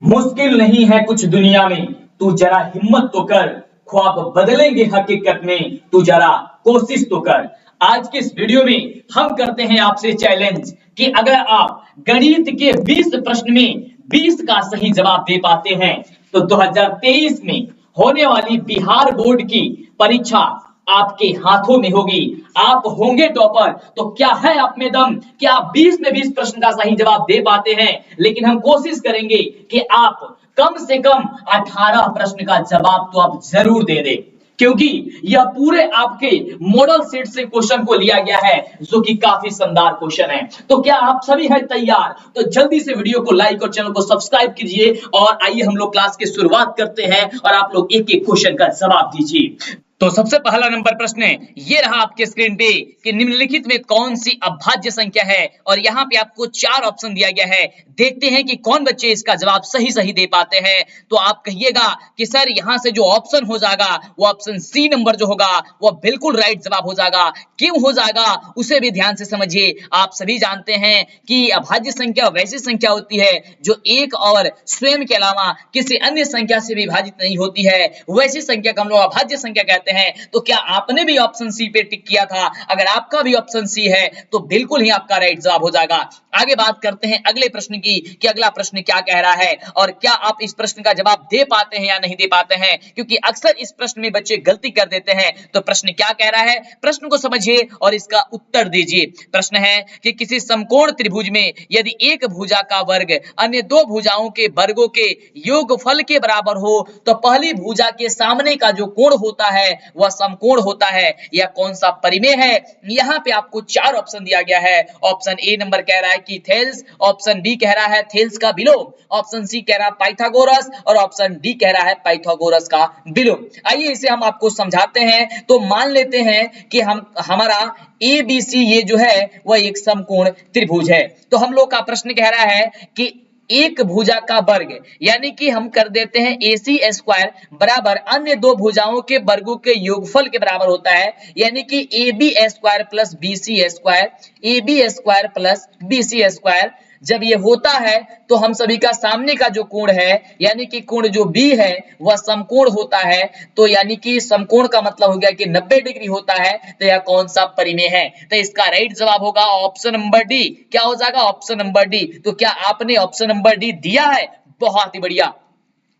मुश्किल नहीं है कुछ दुनिया में, तू जरा हिम्मत तो कर। ख्वाब बदलेंगे हकीकत में, तू जरा कोशिश तो कर। आज के इस वीडियो में हम करते हैं आपसे चैलेंज कि अगर आप गणित के 20 प्रश्न में 20 का सही जवाब दे पाते हैं तो 2023 में होने वाली बिहार बोर्ड की परीक्षा आपके हाथों में होगी। आप होंगे टॉपर। तो क्या है आप में दम कि आप 20 में 20 प्रश्न का सही जवाब दे पाते हैं? लेकिन हम कोशिश करेंगे कि आप कम से कम 18 प्रश्न का जवाब तो आप जरूर दे दें, क्योंकि यह पूरे आपके मॉडल सेट से क्वेश्चन को लिया गया है, जो कि काफी शानदार क्वेश्चन है। तो क्या आप सभी हैं तैयार? तो जल्दी से वीडियो को लाइक और चैनल को सब्सक्राइब कीजिए और आइए हम लोग क्लास की शुरुआत करते हैं और आप लोग एक एक क्वेश्चन का जवाब दीजिए। तो सबसे पहला नंबर प्रश्न ये रहा आपके स्क्रीन पे कि निम्नलिखित में कौन सी अभाज्य संख्या है, और यहाँ पे आपको 4 ऑप्शन दिया गया है। देखते हैं कि कौन बच्चे इसका जवाब सही सही दे पाते हैं। तो आप कहिएगा कि सर यहाँ से जो ऑप्शन हो जाएगा वो ऑप्शन सी नंबर जो होगा वो बिल्कुल राइट जवाब हो जाएगा। क्यों हो जाएगा उसे भी ध्यान से समझिए। आप सभी जानते हैं कि अभाज्य संख्या वैसी संख्या होती है जो एक और स्वयं के अलावा किसी अन्य संख्या से विभाजित नहीं होती है, वैसी संख्या को हम लोग अभाज्य संख्या कहते हैं। तो क्या आपने भी ऑप्शन सी पे टिक किया था? अगर आपका भी ऑप्शन सी है तो बिल्कुल ही आपका राइट जवाब हो जाएगा। आगे बात करते हैं अगले प्रश्न की कि अगला प्रश्न क्या कह रहा है और क्या आप इस प्रश्न का जवाब दे पाते हैं या नहीं दे पाते हैं, क्योंकि अक्सर इस प्रश्न में बच्चे गलती कर देते हैं। तो प्रश्न क्या कह रहा है, प्रश्न को समझिए और इसका उत्तर दीजिए। प्रश्न है कि किसी समकोण त्रिभुज में यदि एक भुजा का वर्ग अन्य दो भुजाओं के वर्गों के योगफल के बराबर हो तो पहली भुजा के सामने का जो कोण होता है वह समकोण होता है। यह कौन सा परिमेय है? यहाँ पे आपको 4 ऑप्शन दिया गया है। ऑप्शन ए नंबर कह रहा है कि थेल्स, ऑप्शन बी कह रहा है थेल्स का विलोम, ऑप्शन सी कह रहा है पाइथागोरस और ऑप्शन डी कह रहा है पाइथागोरस का विलोम। आइए इसे हम आपको समझाते हैं। तो मान लेते हैं कि हमारा ABC ये जो है वह एक समकोण त्रिभुज है। तो हम लोग का प्रश्न कह रहा है कि एक भुजा का वर्ग यानी कि हम कर देते हैं AC स्क्वायर बराबर अन्य दो भुजाओं के वर्गों के योगफल के बराबर होता है, यानी कि AB square plus BC square, AB square plus BC square. जब ये होता है तो हम सभी का सामने का जो कोण है यानी कि कोण जो B है वह समकोण होता है। तो यानी कि समकोण का मतलब हो गया कि 90 डिग्री होता है। तो यह कौन सा परिमेय है? तो इसका राइट जवाब होगा ऑप्शन नंबर डी। क्या हो जाएगा? Option number D. तो क्या आपने ऑप्शन नंबर डी दिया है? बहुत ही बढ़िया।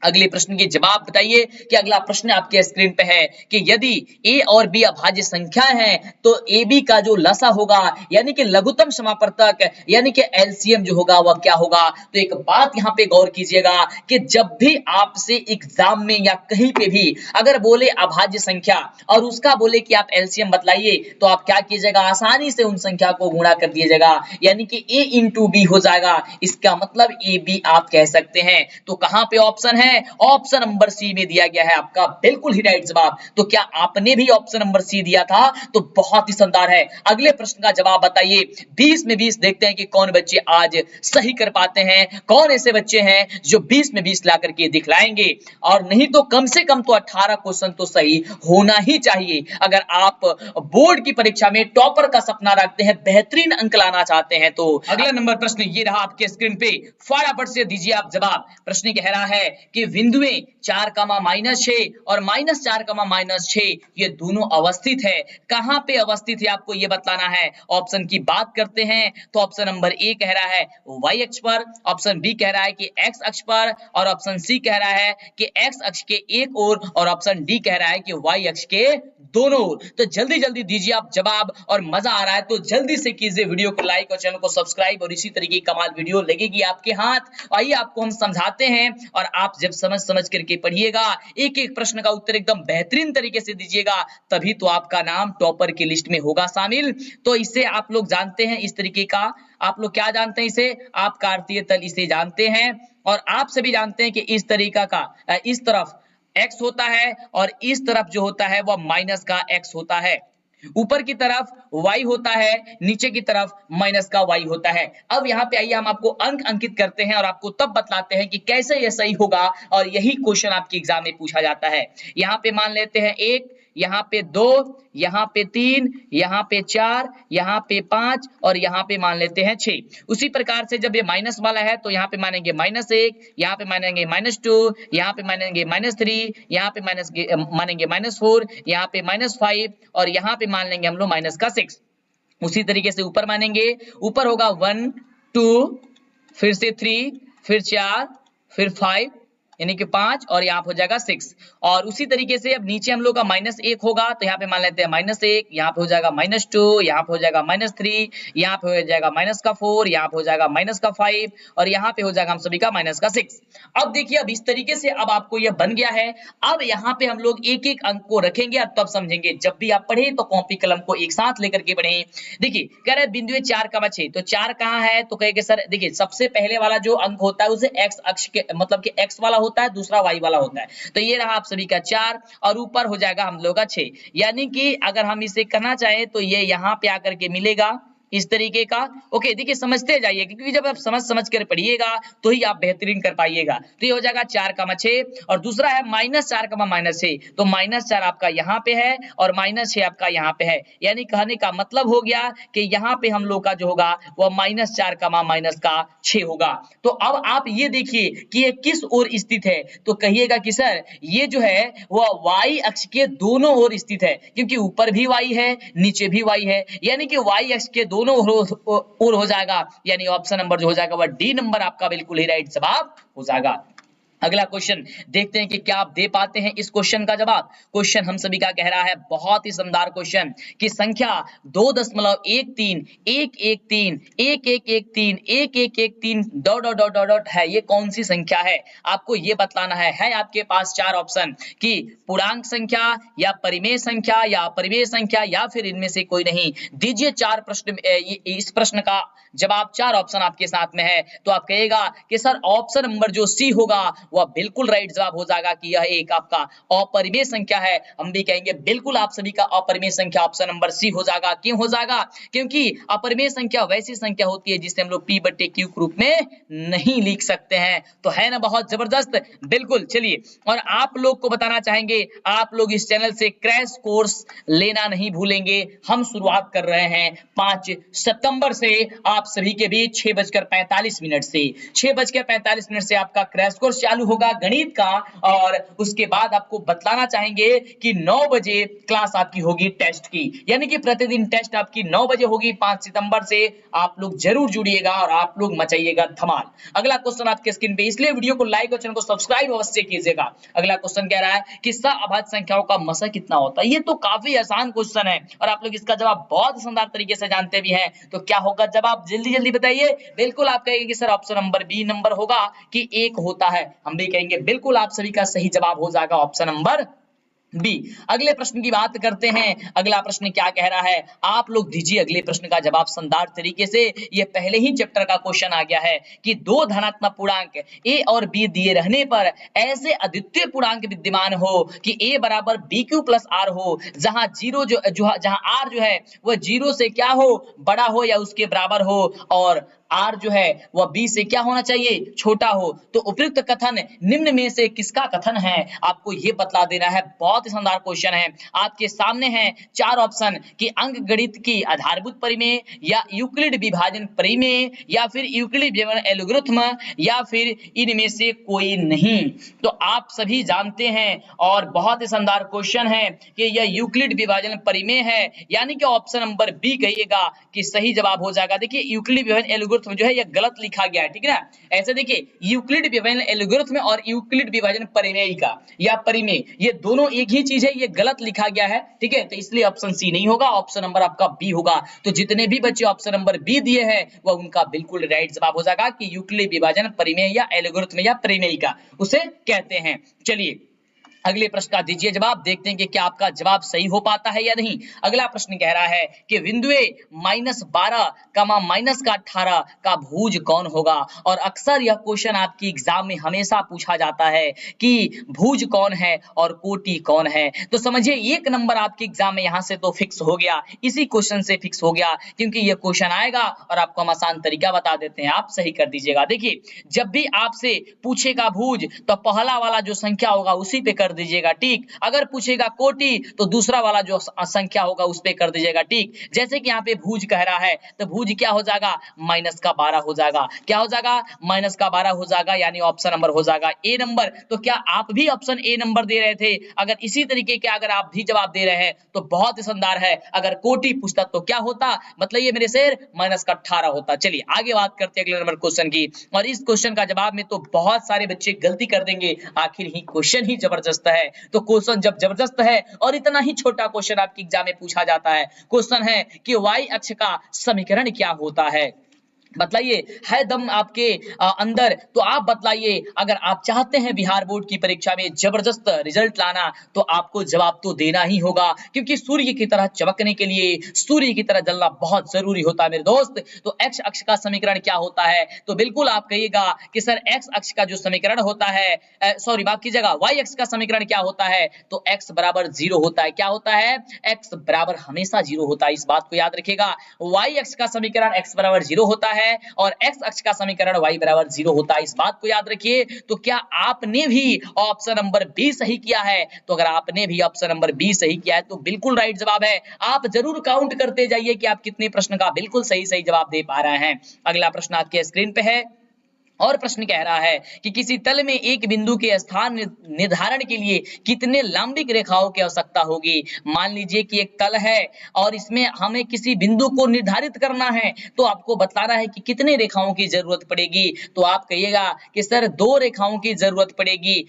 अगले प्रश्न के जवाब बताइए कि अगला प्रश्न आपके स्क्रीन पे है कि यदि a और b अभाज्य संख्या है तो ab का जो लसा होगा यानी कि लघुत्तम समापवर्तक यानी कि LCM जो होगा वह क्या होगा? तो एक बात यहाँ पे गौर कीजिएगा कि जब भी आपसे एग्जाम में या कहीं पे भी अगर बोले अभाज्य संख्या और उसका बोले कि आप LCM बतलाइए तो आप क्या कीजिएगा? आसानी से उन संख्या को गुणा कर दीजिएगा, यानी कि a इंटू बी हो जाएगा। इसका मतलब AB आप कह सकते हैं। तो कहां पे ऑप्शन है? ऑप्शन नंबर सी में दिया गया है आपका बिल्कुल ही राइट जवाब। तो क्या आपने भी ऑप्शन नंबर सी दिया था? तो बहुत ही शानदार है। अगले प्रश्न का जवाब बताइए। 20 में 20 देखते हैं कि कौन बच्चे आज सही कर पाते हैं, कौन ऐसे बच्चे हैं जो 20 में 20 ला करके दिखलाएंगे। और नहीं तो कम से कम तो 18 क्वेश्चन तो सही होना ही चाहिए। अगर आप बोर्ड की परीक्षा में टॉपर का सपना रखते हैं, बेहतरीन अंक लाना चाहते हैं। तो अगला नंबर प्रश्न ये रहा आपके स्क्रीन पे, फटाफट से दीजिए आप जवाब। प्रश्न कह रहा है कि बिंदुएं 4,-6 और -4,-6 ये दोनों अवस्थित है। कहां पे अवस्थित है आपको ये बतलाना है। ऑप्शन की बात करते हैं तो ऑप्शन नंबर ए कह रहा है y अक्ष पर, ऑप्शन बी कह रहा है कि x अक्ष पर और ऑप्शन सी कह रहा है कि x अक्ष के एक ओर और ऑप्शन डी कह रहा है कि y अक्ष के दोनों ओर। तो जल्दी जल्दी दीजिए आप जवाब और मजा आ रहा है तो जल्दी से कीजिए वीडियो को लाइक और चैनल को सब्सक्राइब और इसी तरीके की कमाल वीडियो लगेगी आपके हाथ। आइए आपको हम समझाते हैं और आप जब समझ करके पढ़िएगा, एक एक प्रश्न का उत्तर एकदम बेहतरीन तरीके से दीजिएगा, तभी तो आपका नाम टॉपर की लिस्ट में होगा शामिल। तो इसे आप लोग जानते हैं, इस तरीके का आप लोग क्या जानते हैं, इसे आप कार्तीय तल इसे जानते हैं। और आप सभी जानते हैं कि इस तरीका का इस तरफ x होता है और इस तरफ जो होता है वह माइनस का x होता है। ऊपर की तरफ y होता है, नीचे की तरफ माइनस का y होता है। अब यहाँ पे आइए हम आपको अंक अंकित करते हैं और आपको तब बतलाते हैं कि कैसे ये सही होगा, और यही क्वेश्चन आपके एग्जाम में पूछा जाता है। यहाँ पे मान लेते हैं 1, यहाँ पे 2, यहाँ पे 3, यहाँ पे 4, यहाँ पे 5 और यहाँ पे मान लेते हैं 6। उसी प्रकार से जब ये माइनस वाला है तो यहाँ पे मानेंगे -1, यहाँ पे मानेंगे -2, यहाँ पे मानेंगे -3, यहाँ पे मानेंगे -4, यहाँ पे -5 और यहाँ पे मान लेंगे हम लोग -6। उसी तरीके से ऊपर मानेंगे, ऊपर होगा 1 2 फिर से 3 फिर 4 फिर 5 यानी कि 5 और यहाँ पे हो जाएगा 6। और उसी तरीके से अब नीचे हम लोग का -1 होगा तो यहाँ पे मान लेते हैं -1, यहाँ पे हो जाएगा -2, यहाँ पे हो जाएगा -3, यहाँ पे हो जाएगा -4, यहाँ पे हो जाएगा -5 और यहाँ पे हो जाएगा हम सभी का -6। अब देखिए, अब इस तरीके से अब आपको यह बन गया है। अब यहाँ पे हम लोग एक एक अंक को रखेंगे, अब तब समझेंगे। जब भी आप पढ़े तो कॉपी कलम को एक साथ लेकर के पढ़े। देखिए कह रहे बिंदु 4,6 तो 4 कहाँ है, तो कहेंगे सर देखिए सबसे पहले वाला जो अंक होता है उसे एक्स अक्ष के मतलब कि एक्स वाला होता है, दूसरा वाई वाला होता है। तो ये रहा आप सभी का 4 और ऊपर हो जाएगा हम लोग का 6। यानी कि अगर हम इसे करना चाहें तो ये यहाँ पे आकर के मिलेगा इस तरीके का। ओके, देखिए समझते जाइए क्योंकि जब आप समझ कर पढ़िएगा तो ही आप बेहतरीन कर पाइएगा। तो ये हो जाएगा 4,6 और दूसरा है -4,6 तो -4 आपका यहाँ पे है और -6 आपका यहाँ पे है। यानी कहने का मतलब हो गया कि यहाँ पे हम लोग का जो होगा वह -4,-6 होगा। तो अब आप ये देखिए कि ये किस ओर स्थित है, तो कहिएगा कि सर ये जो है वह वाई अक्ष के दोनों ओर स्थित है, क्योंकि ऊपर भी वाई है नीचे भी वाई है, यानी कि वाई अक्ष के दोनों ओर हो जाएगा। यानी ऑप्शन नंबर जो हो जाएगा वह डी नंबर आपका बिल्कुल ही राइट जवाब हो जाएगा। अगला क्वेश्चन देखते हैं कि क्या आप दे पाते हैं इस क्वेश्चन का जवाब। क्वेश्चन हम सभी का कह रहा है बहुत ही शानदार क्वेश्चन कि संख्या 2.1311131113 है, ये कौन सी संख्या है, आपको ये बतलाना है आपके पास 4 ऑप्शन कि पूर्णांक संख्या या परिमेय संख्या या अपरिमेय संख्या या फिर इनमें से कोई नहीं। दीजिए 4 प्रश्न, इस प्रश्न का जवाब 4 ऑप्शन आपके साथ में है। तो आप कहेगा कि सर ऑप्शन नंबर जो सी होगा वह बिल्कुल राइट जवाब हो जाएगा कि यह एक आपका अपरिमेय संख्या है। हम भी कहेंगे बिल्कुल आप सभी का अपरिमेय संख्या ऑप्शन नंबर सी हो जाएगा। क्यों हो जाएगा, क्योंकि अपरिमेय संख्या वैसी संख्या होती है जिसे हम लोग p/q के रूप में नहीं लिख सकते हैं। तो है ना बहुत जबरदस्त, बिल्कुल। चलिए, और आप लोग को बताना चाहेंगे आप लोग इस चैनल से क्रैश कोर्स लेना नहीं भूलेंगे। हम शुरुआत कर रहे हैं 5 सितंबर से आप सभी के बीच 6:45 से 6:45 से आपका क्रैश कोर्स चालू होगा गणित का। और उसके बाद आपको बतलाना चाहेंगे कि 9 बजे क्लास आपकी होगी टेस्ट की, यानी कि प्रतिदिन टेस्ट आपकी 9 बजे होगी 5 सितंबर से। आप लोग जरूर जुड़िएगा और आप लोग मचाइएगा धमाल। अगला क्वेश्चन आपके स्क्रीन पे, इसलिए वीडियो को लाइक और चैनल को सब्सक्राइब अवश्य कीजिएगा। अगला क्वेश्चन कह रहा है कि सहअभाज्य संख्याओं का मसा कितना होता है। ये तो काफी आसान क्वेश्चन है और आप लोग इसका जवाब बहुत शानदार तरीके से जानते भी हैं। तो क्या होगा जवाब, जल्दी जल्दी बताइए। बिल्कुल आप कहेंगे कि sir option number B number होगा कि 1 होता है। हम भी कहेंगे बिल्कुल आप सभी का सही जवाब हो जाएगा ऑप्शन नंबर बी। अगले प्रश्न की बात करते हैं। अगला प्रश्न क्या कह रहा है, आप लोग दीजिए अगले प्रश्न का जवाब शानदार तरीके से। ये पहले ही चैप्टर का क्वेश्चन आ गया है कि 2 धनात्मक पूर्णांक ए और बी दिए रहने पर ऐसे अद्वितीय पूर्णांक विद्यमान हो कि ए बराबर BQ प्लस आर हो, जहां जहां आर जो है वह 0 से क्या हो, बड़ा हो या उसके बराबर हो, और आर जो है वह बी से क्या होना चाहिए, छोटा हो। तो उपयुक्त कथन निम्न में से किसका कथन है, आपको यह बतला देना है। बहुत ही शानदार क्वेश्चन है। आपके सामने है 4 ऑप्शन कि अंक गणित की आधारभूत परिमेय या यूक्लिड विभाजन परिमेय या फिर यूक्लिड विभाजन एल्गोरिथम या फिर इनमें से कोई नहीं। तो आप सभी जानते हैं और बहुत ही शानदार क्वेश्चन है कि यह यूक्लिड विभाजन परिमेय है, यानी कि ऑप्शन नंबर बी कहिएगा कि सही जवाब हो जाएगा। देखिए यूक्लिड विभाजन एल्गोरिथम जो है यह गलत लिखा गया है, ठीक है ना। ऐसे देखिए यूक्लिड विभाजन एल्गोरिथम और यूक्लिड विभाजन परिमेय का या परिमेय ये दोनों एक ही चीज है, ये गलत लिखा गया है, ठीक है। तो इसलिए ऑप्शन सी नहीं होगा, ऑप्शन नंबर आपका बी होगा। तो जितने भी बच्चे ऑप्शन नंबर बी दिए हैं वह उनका बिल्कुल राइट जवाब हो जाएगा कि यूक्लिड विभाजन परिमेय या एल्गोरिथम या परिमेय का उसे कहते हैं। चलिए अगले प्रश्न का दीजिए जवाब, देखते हैं कि क्या आपका जवाब सही हो पाता है या नहीं। अगला प्रश्न कह रहा है कि बिंदुए -12, -18 का भुज कौन होगा। और अक्सर यह क्वेश्चन आपकी एग्जाम में हमेशा पूछा जाता है कि भुज कौन है और कोटि कौन है। तो समझिए 1 नंबर आपके एग्जाम में यहां से तो फिक्स हो गया, इसी क्वेश्चन से फिक्स हो गया, क्योंकि यह क्वेश्चन आएगा और आपको हम आसान तरीका बता देते हैं, आप सही कर दीजिएगा। देखिए जब भी आपसे पूछेगा भुज तो पहला वाला जो संख्या होगा उसी पे कर कर दीजिएगा टिक। अगर पूछेगा कोटि तो दूसरा वाला जो संख्या होगा उस पे कर दीजिएगा टिक। जैसे कि यहाँ पे भुज कह रहा है तो भुज क्या हो जाएगा, -12 हो जाएगा। क्या हो जाएगा, -12 हो जाएगा, यानी ऑप्शन नंबर हो जाएगा ए नंबर। तो क्या आप भी ऑप्शन ए नंबर दे रहे थे? अगर इसी तरीके के अगर आप भी जवाब दे रहे हैं तो बहुत ही शानदार है। अगर कोटि पूछता तो क्या होता, मतलब ये मेरे शेर -18 होता। चलिए आगे बात करते हैं अगले नंबर क्वेश्चन की। और इस क्वेश्चन का जवाब में तो बहुत सारे बच्चे गलती कर देंगे, आखिर ही क्वेश्चन ही जबरदस्त है। तो क्वेश्चन जब जबरदस्त है और इतना ही छोटा क्वेश्चन आपके एग्जाम में पूछा जाता है, क्वेश्चन है कि वाई अक्ष का समीकरण क्या होता है? बतलाइए, है दम आपके अंदर तो आप बतलाइए। अगर आप चाहते हैं बिहार बोर्ड की परीक्षा में जबरदस्त रिजल्ट लाना तो आपको जवाब तो देना ही होगा, क्योंकि सूर्य की तरह चमकने के लिए सूर्य की तरह जलना बहुत जरूरी होता है मेरे दोस्त। तो एक्स अक्ष का समीकरण क्या होता है? तो बिल्कुल आप कहिएगा कि सर एक्स अक्ष का जो समीकरण होता है, सॉरी माफ कीजिएगा, वाई अक्ष का समीकरण क्या होता है? तो एक्स बराबर 0 होता है। क्या होता है? एक्स बराबर हमेशा 0 होता है, इस बात को याद रखिएगा। वाई अक्ष का समीकरण एक्स बराबर 0 होता है और एक्स अक्ष का समीकरण y बराबर 0 होता है, इस बात को याद रखिए। तो क्या आपने भी ऑप्शन नंबर बी सही किया है? तो अगर आपने भी ऑप्शन नंबर बी सही किया है तो बिल्कुल राइट जवाब है। आप जरूर काउंट करते जाइए कि आप कितने प्रश्न का बिल्कुल सही जवाब दे पा रहे हैं। अगला प्रश्न आपके स्क्रीन पे है और प्रश्न कह रहा है कि किसी तल में एक बिंदु के स्थान निर्धारण के लिए कितने लंबिक रेखाओं की आवश्यकता होगी? मान लीजिए कि एक तल है और इसमें हमें किसी बिंदु को निर्धारित करना है, तो आपको बताना है कि कितने रेखाओं की जरूरत पड़ेगी। तो आप कहिएगा कि सर 2 रेखाओं की जरूरत पड़ेगी,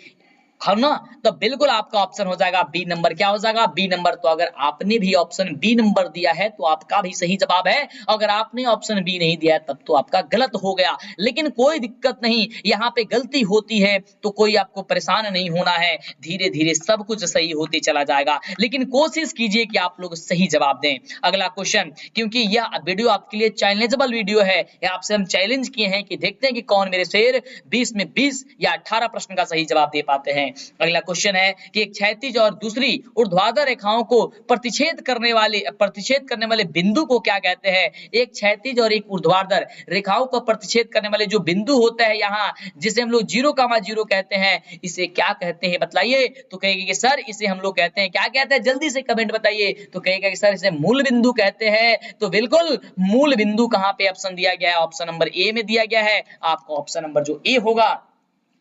है ना? तो बिल्कुल आपका ऑप्शन हो जाएगा बी नंबर। क्या हो जाएगा? B number. तो अगर आपने भी ऑप्शन बी नंबर दिया है तो आपका भी सही जवाब है। अगर आपने ऑप्शन बी नहीं दिया है तब तो आपका गलत हो गया, लेकिन कोई दिक्कत नहीं, यहाँ पे गलती होती है तो कोई आपको परेशान नहीं होना है, धीरे धीरे सब कुछ सही होते चला जाएगा, लेकिन कोशिश कीजिए कि आप लोग सही जवाब दें। अगला क्वेश्चन, क्योंकि यह वीडियो आपके लिए चैलेंजेबल वीडियो है, आपसे हम चैलेंज किए हैं कि देखते हैं कि कौन मेरे शेर 20 में 20 या 18 प्रश्न का सही जवाब दे पाते हैं। अगला क्वेश्चन है कि एक क्षैतिज और दूसरी ऊर्ध्वाधर रेखाओं को प्रतिच्छेद करने वाले बिंदु को क्या कहते हैं? एक क्षैतिज और एक ऊर्ध्वाधर रेखाओं को प्रतिच्छेद करने वाले जो बिंदु होता है यहाँ, जिसे हम लोग 0,0 कहते हैं, इसे क्या कहते हैं बताइए? तो कहेगा कि सर इसे हम लोग कहते हैं, क्या कहते हैं? जल्दी से कमेंट बताइए। तो कहेगा कि सर इसे मूल बिंदु कहते हैं। तो बिल्कुल मूल बिंदु कहां पे ऑप्शन दिया गया है? ऑप्शन नंबर ए में दिया गया है। आपका ऑप्शन नंबर जो ए होगा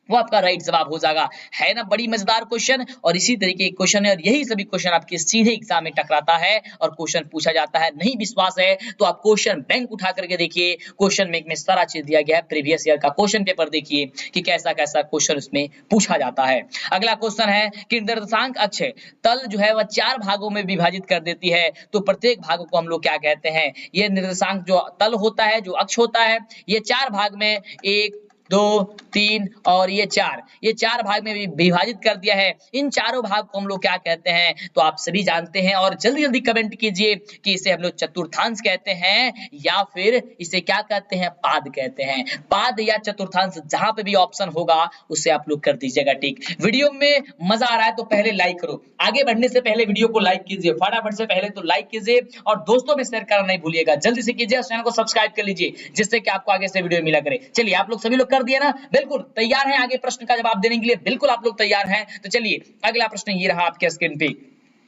वो आपका राइट जवाब हो जाएगा। है ना बड़ी मजेदार क्वेश्चन? और इसी तरीके के क्वेश्चन है और यही सभी क्वेश्चन आपके सीधे एग्जाम में टकराता है और क्वेश्चन पूछा जाता है। नहीं विश्वास है तो आप क्वेश्चन बैंक उठा करके देखिए, क्वेश्चन बैंक में सारा चीज दिया गया है। प्रीवियस ईयर का क्वेश्चन पेपर देखिए कि कैसा कैसा क्वेश्चन उसमें पूछा जाता है। अगला क्वेश्चन है कि निर्देशांक अक्ष तल जो है वह 4 भागों में विभाजित कर देती है, तो प्रत्येक भाग को हम लोग क्या कहते हैं? ये निर्देशांक जो तल होता है, जो अक्ष होता है, ये 4 भाग में 1 2 3 और ये 4 भाग में विभाजित कर दिया है। इन चारों भाग को हम लोग क्या कहते हैं? तो आप सभी जानते हैं और जल्दी जल्दी कमेंट कीजिए कि इसे हम लोग चतुर्थांश कहते हैं या फिर इसे क्या कहते हैं? पाद कहते हैं। पाद या चतुर्थांश, जहां पे भी ऑप्शन होगा उसे आप लोग कर दीजिएगा टिक। वीडियो में मजा आ रहा है तो पहले लाइक करो, आगे बढ़ने से पहले वीडियो को लाइक कीजिए, फटाफट से पहले तो लाइक कीजिए और दोस्तों में शेयर करना नहीं भूलिएगा। जल्दी से कीजिए, चैनल को सब्सक्राइब कर लीजिए जिससे कि आपको आगे से वीडियो मिला करे। चलिए आप लोग सभी लोग कर दिया ना? बिल्कुल तैयार हैं आगे प्रश्न का जवाब देने के लिए? बिल्कुल आप लोग तैयार हैं। तो चलिए अगला प्रश्न ये रहा आपके स्क्रीन पे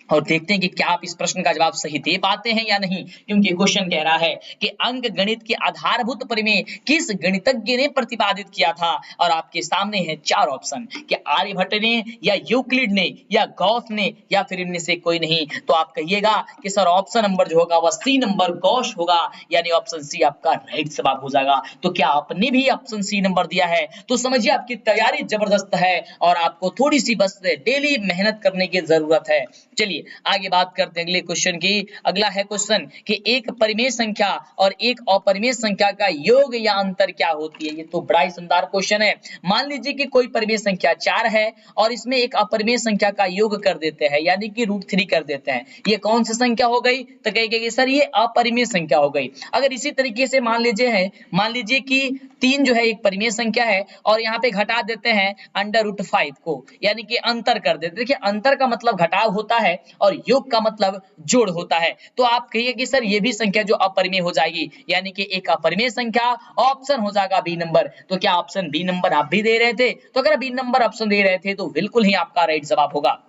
और देखते हैं कि क्या आप इस प्रश्न का जवाब सही दे पाते हैं या नहीं, क्योंकि क्वेश्चन कह रहा है कि अंक गणित के आधारभूत परिमेय किस गणितज्ञ ने प्रतिपादित किया था? और आपके सामने है 4 ऑप्शन कि आर्यभट्ट ने या यूक्लिड ने या गॉस ने या फिर इनमें से कोई नहीं। तो आप कहिएगा कि सर ऑप्शन नंबर जो होगा वह सी नंबर गॉस होगा, यानी ऑप्शन सी आपका राइट जवाब हो जाएगा। तो क्या आपने भी ऑप्शन सी नंबर दिया है? तो समझिए आपकी तैयारी जबरदस्त है और आपको थोड़ी सी बस डेली मेहनत करने की जरूरत है। चलिए आगे बात करते हैं अगले क्वेश्चन की। अगला है क्वेश्चन कि एक परिमेय संख्या और एक अपरिमेय संख्या का योग या अंतर क्या होती है? ये तो बड़ा ही शानदार क्वेश्चन है। मान लीजिए कि कोई परिमेय संख्या 4 है और इसमें एक अपरिमेय संख्या का योग कर देते हैं, यानी कि √3 कर देते हैं। ये कौन सी संख्या हो गई? तो कहेंगे सर ये अपरिमेय संख्या हो गई। अगर इसी तरीके से मान लीजिए कि 3 जो है एक परिमेय संख्या है और यहाँ पे घटा देते हैं √5 को, यानी कि अंतर कर देते हैं। देखिए अंतर का मतलब घटाव होता है, और योग का मतलब जोड़ होता है। तो आप कहिए कि सर ये भी संख्या जो अपरिमेय हो जाएगी, यानी कि एक अपरिमेय संख्या, ऑप्शन हो जाएगा बी नंबर। तो क्या ऑप्शन बी नंबर आप भी दे रहे थे? तो अगर बी नंबर ऑप्शन दे रहे थे तो बिल्कुल ही आपका राइट जवाब होगा।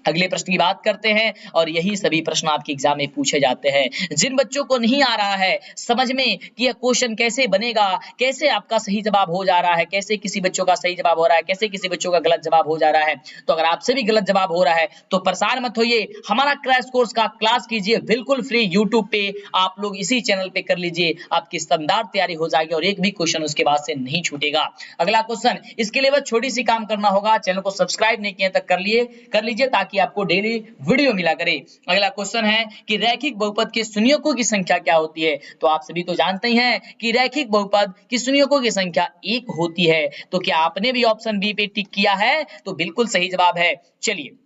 अगले प्रश्न की बात करते हैं और यही सभी प्रश्न आपके एग्जाम में पूछे जाते हैं। जिन बच्चों को नहीं आ रहा है समझ में कि यह क्वेश्चन कैसे बनेगा, कैसे आपका सही जवाब हो जा रहा है, कैसे किसी बच्चों का सही जवाब हो रहा है, कैसे किसी बच्चों का गलत जवाब हो जा रहा है, तो अगर आपसे भी गलत जवाब हो रहा है तो परेशान मत होइए, हमारा क्रैश कोर्स का क्लास कीजिए बिल्कुल फ्री यूट्यूब पे, आप लोग इसी चैनल पे कर लीजिए, आपकी शानदार तैयारी हो जाएगी और एक भी क्वेश्चन उसके बाद से नहीं छूटेगा। अगला क्वेश्चन, इसके लिए बस छोटी सी काम करना होगा, चैनल को सब्सक्राइब नहीं किया तक कर लीजिए ताकि आपको डेली वीडियो मिला करे। अगला क्वेश्चन है कि रैखिक बहुपद के शून्यकों की संख्या क्या होती है? तो आप सभी तो जानते ही हैं कि रैखिक बहुपद की शून्यकों की संख्या 1 होती है। तो क्या आपने भी ऑप्शन बी पे टिक किया है? तो बिल्कुल सही जवाब है। चलिए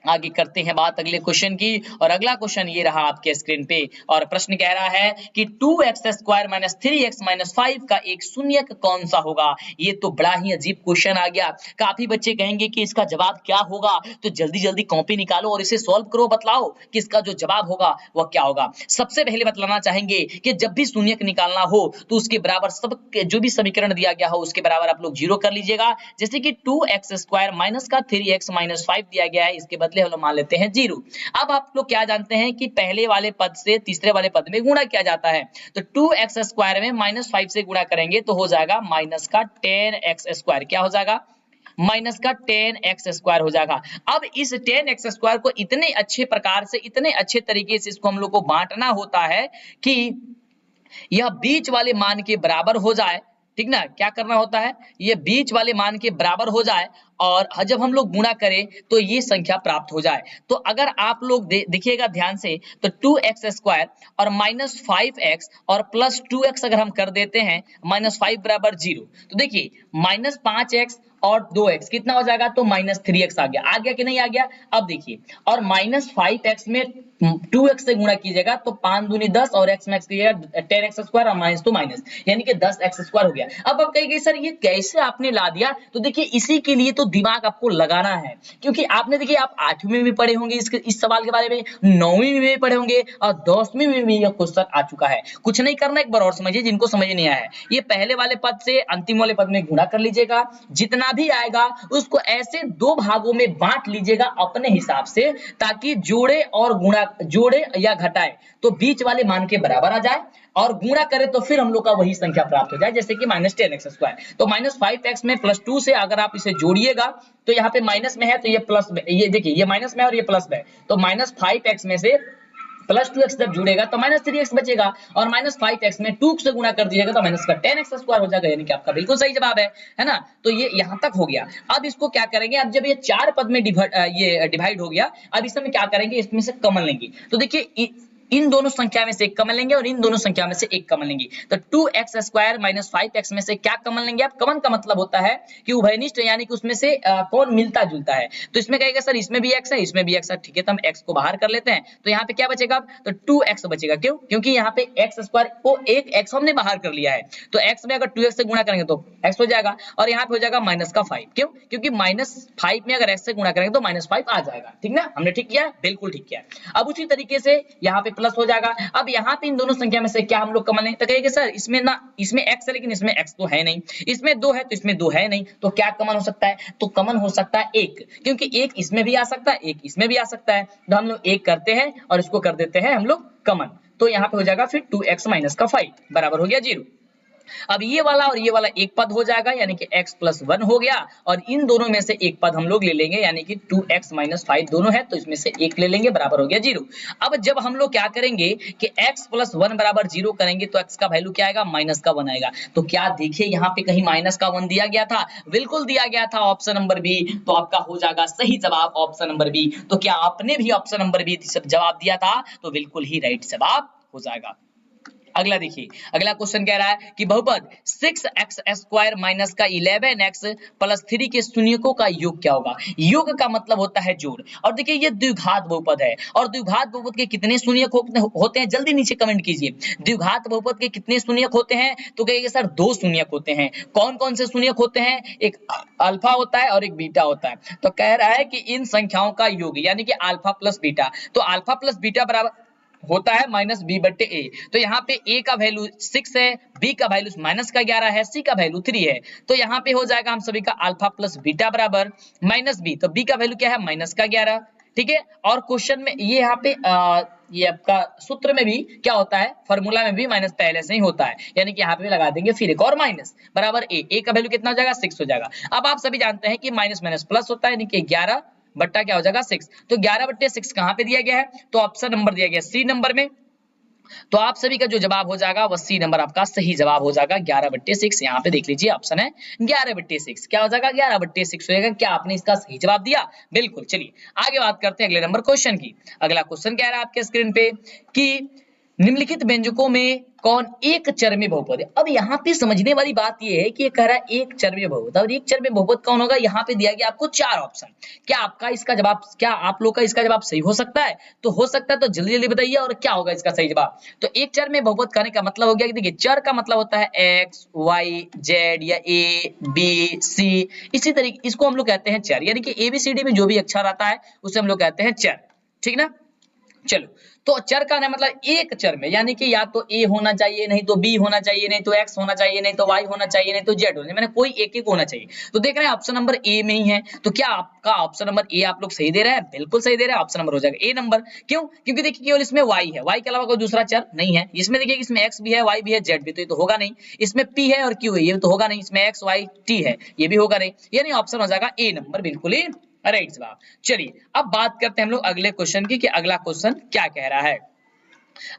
आगे करते हैं बात अगले क्वेश्चन की, और अगला क्वेश्चन ये रहा आपके स्क्रीन पे, और प्रश्न कह रहा है कि 2x² - 3x - 5 का एक शून्यक कौन सा होगा? ये तो बड़ा ही अजीब क्वेश्चन आ गया। काफी बच्चे कहेंगे कि इसका जवाब क्या होगा, तो जल्दी जल्दी कॉपी निकालो और इसे सॉल्व करो, बतलाओ कि इसका जो जवाब होगा वह क्या होगा। सबसे पहले बतलाना चाहेंगे कि जब भी शून्यक निकालना हो तो उसके बराबर सब जो भी समीकरण दिया गया हो उसके बराबर आप लोग 0 कर लीजिएगा। जैसे कि 2x² माइनस का 3x - 5 दिया गया है, इसके बदले हम लोग मान लेते हैं 0। अब आप लोग क्या जानते हैं कि पहले वाले पद से तीसरे वाले पद में गुणा किया जाता है, तो 2x² में -5 से गुणा करेंगे तो हो जाएगा माइनस का 10x²। क्या हो जाएगा? माइनस का 10x² हो जाएगा। अब इस 10x² को इतने अच्छे प्रकार से, इतने अच्छे तरीके से इसको हम लोग को बांटना होता है कि यह बीच वाले मान के बराबर हो जाए, ठीक ना? क्या करना होता है? ये बीच वाले मान के बराबर हो जाए और जब हम लोग गुणा करें तो ये संख्या प्राप्त हो जाए। तो अगर आप लोग देखिएगा ध्यान से, तो 2x² और -5x और +2x अगर हम कर देते हैं, -5 बराबर 0, तो देखिए -5x और 2x कितना हो जाएगा? तो -3x आ गया कि नहीं आ गया? अब देखिए, और -5x में 2x से गुणा कीजिएगा तो 5 दूनी 10 और x में x कीजिएगा 10x² और माइनस तो माइनस, यानी कि 10x² हो गया। अब आप कहिए सर ये कैसे आपने ला दिया? तो देखिए इसी के लिए तो दिमाग आपको लगाना है, क्योंकि आपने देखिए आप 8वीं में भी पढ़े होंगे इस सवाल के बारे में, 9वीं में भी पढ़े होंगे और 10वीं में भी यह क्वेश्चन आ चुका है। कुछ नहीं करना, एक बार और समझिए जिनको समझ नहीं आया है, ये पहले वाले पद से अंतिम वाले पद में गुणा कर लीजिएगा, जितना भी आएगा उसको ऐसे 2 भागों में बांट लीजिएगा अपने हिसाब से, ताकि जोड़े और गुणा, जोड़े या घटाए तो बीच वाले मान के बराबर आ जाए, और गुणा करें तो फिर हम लोग का वही संख्या प्राप्त हो जाए, जैसे कि -10x²। तो -5x में +2 से अगर आप इसे जोड़िएगा तो यहाँ पे माइनस में है तो ये प्लस में, ये देखिए ये माइनस में है और ये प्लस में है, तो -5x में से +2x जब जुड़ेगा तो -3x बचेगा, और -5x में 2 से गुणा कर दीजिएगा तो माइनस का 10x² हो जाएगा, यानी कि आपका बिल्कुल सही जवाब है ना? तो ये यहां तक हो गया। अब इसको क्या करेंगे, अब जब ये 4 पद में डिवाइड हो गया, अब इसमें क्या करेंगे, इसमें से कॉमन लेंगे। तो देखिए इन दोनों संख्या में से एक कॉमन लेंगे और इन दोनों संख्या में से एक कॉमन लेंगे, तो 2x² - 5x में से क्या कॉमन लेंगे आप? कॉमन का मतलब होता है कि उभयनिष्ठ, यानी कि उसमें से कौन मिलता जुलता है। तो इसमें कहेगा सर इसमें भी x है, इसमें भी x है, ठीक है, तो हम x को बाहर कर लेते हैं, तो यहाँ पे क्या बचेगा? तो 2x बचेगा। क्यों? क्योंकि यहाँ पे x² को एक x हमने बाहर कर लिया है, तो x में अगर 2x से गुणा करेंगे तो x हो जाएगा, और यहाँ पे हो जाएगा -5। क्यों? क्योंकि -5 में अगर x से गुणा करेंगे तो -5 आ जाएगा, ठीक ना? हमने ठीक किया, बिल्कुल ठीक किया। अब उसी तरीके से यहाँ पे प्लस हो जाएगा। अब यहाँ पे इन दोनों संख्या में से क्या हम लोग कॉमन लें? तो कहेंगे सर इसमें ना, इसमें x है लेकिन इसमें x तो है नहीं, इसमें 2 है तो इसमें 2 है नहीं, तो क्या कॉमन हो सकता है? तो कॉमन हो सकता है 1, क्योंकि 1 इसमें भी आ सकता है, 1 इसमें भी आ सकता है, तो हम लोग 1 करते हैं और इसको कर देते हैं हम लोग कॉमन, तो यहाँ पे हो जाएगा फिर 2x - 5 बराबर हो गया 0। अब ये वाला और ये वाला एक पद हो जाएगा, यानी कि x + 1 हो गया, और इन दोनों में से एक पद हम लोग ले लेंगे, यानी कि 2x - 5 दोनों है तो इसमें से एक ले लेंगे, बराबर हो गया 0। अब जब हम लोग क्या करेंगे कि x + 1 बराबर 0 करेंगे तो x का वैल्यू क्या आएगा? -1 आएगा। तो क्या देखिए यहाँ पे कहीं -1 दिया गया था? बिल्कुल दिया गया था, ऑप्शन नंबर बी, तो आपका हो जाएगा सही जवाब ऑप्शन नंबर बी। तो क्या आपने भी ऑप्शन नंबर बी जवाब दिया था? तो बिल्कुल ही राइट जवाब हो जाएगा। अगला देखिए, अगला क्वेश्चन कह रहा है कि बहुपद 6x² माइनस का 11x प्लस 3 के शून्यकों का योग क्या होगा। योग का मतलब होता है जोड़, और देखिए ये द्विघात बहुपद है, और द्विघात बहुपद के कितने शून्यक होते हैं, जल्दी नीचे कमेंट कीजिए। द्विघात बहुपद के कितने शून्यक होते हैं, तो कहिएगा सर 2 शून्यक होते हैं। कौन कौन से शून्यक होते हैं, एक अल्फा होता है और एक बीटा होता है। तो कह रहा है कि इन संख्याओं का योग यानी कि अल्फा प्लस बीटा, तो अल्फा प्लस बीटा बराबर होता है माइनस बी बट्टे ए। तो यहाँ पे ए का वैल्यू 6 है, बी का वैल्यू माइनस का 11 है, सी का वैल्यू 3 है। तो यहाँ पे हो जाएगा हम सभी का अल्फा प्लस बीटा बराबर माइनस बी, तो बी का वैल्यू क्या है माइनस का 11, ठीक है। और क्वेश्चन में ये यहाँ पे ये आपका सूत्र में भी क्या होता है, फॉर्मूला में भी माइनस पहले से ही होता है, यानी कि यहाँ पे लगा देंगे फिर एक और माइनस बराबर ए का वैल्यू कितना हो जाएगा 6 हो जाएगा। अब आप सभी जानते हैं कि माइनस माइनस प्लस होता है, यानी कि 11 बट्टा क्या हो जाएगा 6। तो 11 बट्टे 6 कहाँ पे दिया गया है, तो ऑप्शन नंबर दिया गया सी नंबर में। तो आप सभी का जो जवाब हो जाएगा वह सी नंबर आपका सही जवाब हो जाएगा 11 बट्टे 6। यहाँ पे देख लीजिए ऑप्शन है 11 बट्टे 6, क्या हो जाएगा 11 बट्टे 6 हो जाएगा। क्या आपने इसका सही जवाब दिया, बिल्कुल। चलिए आगे बात करते हैं अगले नंबर क्वेश्चन की। अगला क्वेश्चन कह रहा है आपके स्क्रीन पे कि निम्नलिखित व्यंजकों में कौन एक चरमी बहुपद है। अब यहाँ पे समझने वाली बात ये है कि ये कह रहा है एक चरमी बहुपद, और एक चरमी बहुपद कौन होगा। यहाँ पे दिया गया आपको 4 ऑप्शन, क्या आपका इसका जवाब, क्या आप लोग का इसका जवाब सही हो सकता है, तो हो सकता है तो जल्दी जल्दी बताइए, और क्या होगा इसका सही जवाब। तो एक चरमी बहुपद कहने का मतलब हो गया कि देखिए चर का मतलब होता है एक्स वाई जेड या ए बी सी, इसी तरीके इसको हम लोग कहते हैं चर, यानी कि ABCD में जो भी अक्षर आता है उसे हम लोग कहते हैं चर, ठीक ना। चलो, तो चर का मतलब एक चर में, यानी कि या तो ए होना चाहिए, नहीं तो बी होना चाहिए, नहीं तो एक्स होना चाहिए, नहीं तो वाई होना चाहिए, नहीं तो जेड होना चाहिए, मैंने कोई एक एक होना चाहिए। तो देख रहे हैं ऑप्शन नंबर ए में ही है, तो क्या आपका ऑप्शन नंबर ए आप लोग सही दे रहे हैं, बिल्कुल सही दे रहे हैं। ऑप्शन नंबर हो जाएगा ए नंबर। क्यों, क्योंकि देखिए केवल इसमें वाई है, वाई के अलावा कोई दूसरा चर नहीं है। इसमें देखिए इसमें एक्स भी है, वाई भी है, जेड भी, तो ये तो होगा नहीं। इसमें पी है और क्यू है, ये तो होगा नहीं। इसमें एक्स वाई टी है, ये भी होगा नहीं, यानी ऑप्शन हो जाएगा ए नंबर, बिल्कुल ही राइट जवाब। चलिए अब बात करते हैं हम लोग अगले क्वेश्चन की कि अगला क्वेश्चन क्या कह रहा है।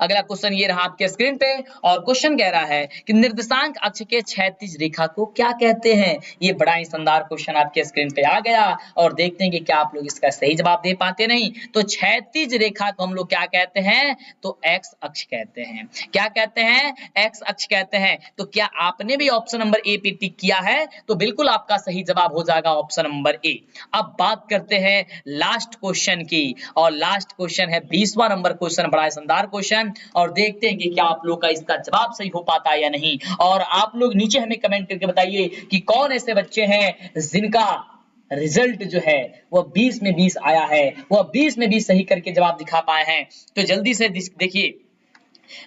अगला क्वेश्चन ये रहा आपके स्क्रीन पे, और क्वेश्चन कह रहा है कि निर्देशांक अक्ष के क्षैतिज रेखा को क्या कहते हैं। ये बड़ा ही शानदार क्वेश्चन आपके स्क्रीन पे आ गया, और देखते हैं कि क्या आप लोग इसका सही जवाब दे पाते नहीं। तो क्षैतिज रेखा को हम लोग क्या कहते हैं, तो एक्स अक्ष कहते हैं। क्या कहते हैं, एक्स अक्ष कहते हैं। तो क्या आपने भी ऑप्शन नंबर ए पे टिक किया है, तो बिल्कुल आपका सही जवाब हो जाएगा ऑप्शन नंबर ए। अब बात करते हैं लास्ट क्वेश्चन की, और लास्ट क्वेश्चन है 20वां नंबर क्वेश्चन, बड़ा शानदार क्वेश्चन, और देखते हैं कि क्या आप लोग का इसका जवाब सही हो पाता है या नहीं। और आप लोग नीचे हमें कमेंट करके बताइए कि कौन ऐसे बच्चे हैं जिनका रिजल्ट जो है वह 20 में 20 आया है, वह 20 में 20 सही करके जवाब दिखा पाए हैं। तो जल्दी से देखिए,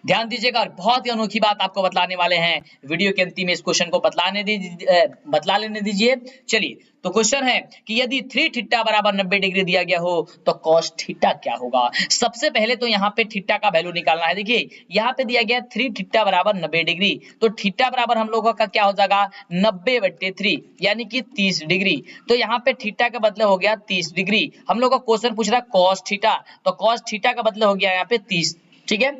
ध्यान दीजिएगा, और बहुत ही अनोखी बात आपको बतलाने वाले हैं। वीडियो के अंतिम में इस क्वेश्चन को बतला लेने दीजिए। चलिए, तो क्वेश्चन है कि यदि 3 थीटा बराबर 90 डिग्री दिया गया हो तो cos थीटा क्या होगा। सबसे पहले तो यहाँ पे थीटा का वैल्यू निकालना है। देखिए यहाँ पे दिया गया 3 थीटा बराबर 90 डिग्री, तो थीटा बराबर हम लोगों का क्या हो जाएगा 90/3, यानी कि 30 डिग्री। तो यहाँ पे थीटा का मतलब हो गया 30 डिग्री। हम लोग का क्वेश्चन पूछ रहा है cos थीटा, तो cos थीटा का मतलब हो गया यहाँ पे 30, ठीक है।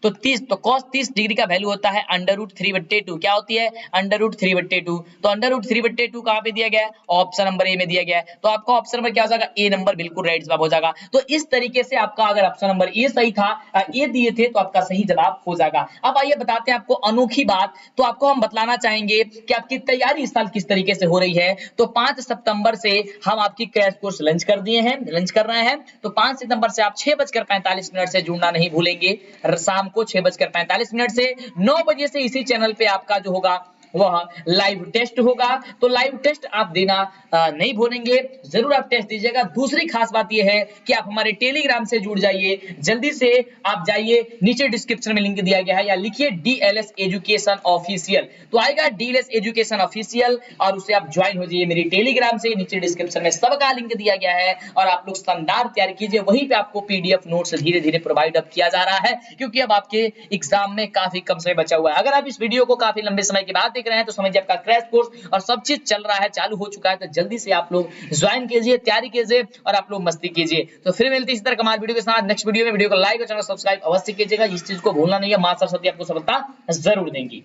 तो 30, तो cos 30 डिग्री का वैल्यू होता है √3/2। क्या होती है √3/2। तो √3/2 कहाँ पे दिया गया है, ऑप्शन नंबर ए में दिया गया है। तो आपका ऑप्शन नंबर क्या हो जाएगा ए नंबर, बिल्कुल राइट जवाब हो जाएगा। तो इस तरीके से आपका अगर ऑप्शन नंबर ए सही था, ए दिए थे, तो आपका सही जवाब हो जाएगा। अब आइए बताते हैं आपको अनोखी बात। तो आपको हम बतलाना चाहेंगे कि आपकी तैयारी इस साल किस तरीके से हो रही है। तो 5 सितंबर से हम आपकी क्रैश कोर्स लॉन्च कर रहे हैं। तो 5 सितंबर से आप 6:45 से जुड़ना नहीं भूलेंगे। शाम को 6:45 से 9 बजे से इसी चैनल पे आपका जो होगा वह लाइव टेस्ट होगा। तो लाइव टेस्ट आप देना नहीं भूलेंगे, जरूर आप टेस्ट दीजिएगा। दूसरी खास बात यह है कि आप हमारे टेलीग्राम से जुड़ जाइए, जल्दी से आप जाइए, नीचे डिस्क्रिप्शन में लिंक दिया गया है, या लिखिए DLS एजुकेशन ऑफिशियल, तो आएगा DLS एजुकेशन ऑफिशियल, और उसे आप ज्वाइन हो जाइए मेरी टेलीग्राम से। नीचे डिस्क्रिप्शन में सबका लिंक दिया गया है, और आप लोग शानदार तैयारी कीजिए। वहीं पे आपको PDF नोट्स धीरे धीरे प्रोवाइड अब किया जा रहा है, क्योंकि अब आपके एग्जाम में काफी कम समय बचा हुआ है। अगर आप इस वीडियो को काफी लंबे समय के बाद देख रहे हैं तो समझिए आपका क्रैश कोर्स और सब चीज चल रहा है, चालू हो चुका है। तो जल्दी से आप लोग ज्वाइन कीजिए, तैयारी कीजिए, और आप लोग मस्ती कीजिए। तो फिर मिलते हैं इसी तरह कमाल वीडियो के साथ नेक्स्ट वीडियो में। वीडियो को लाइक और चैनल सब्सक्राइब अवश्य कीजिएगा, इस चीज को भूलना नहीं है। मां सरस्वती आपको सफलता जरूर देंगी।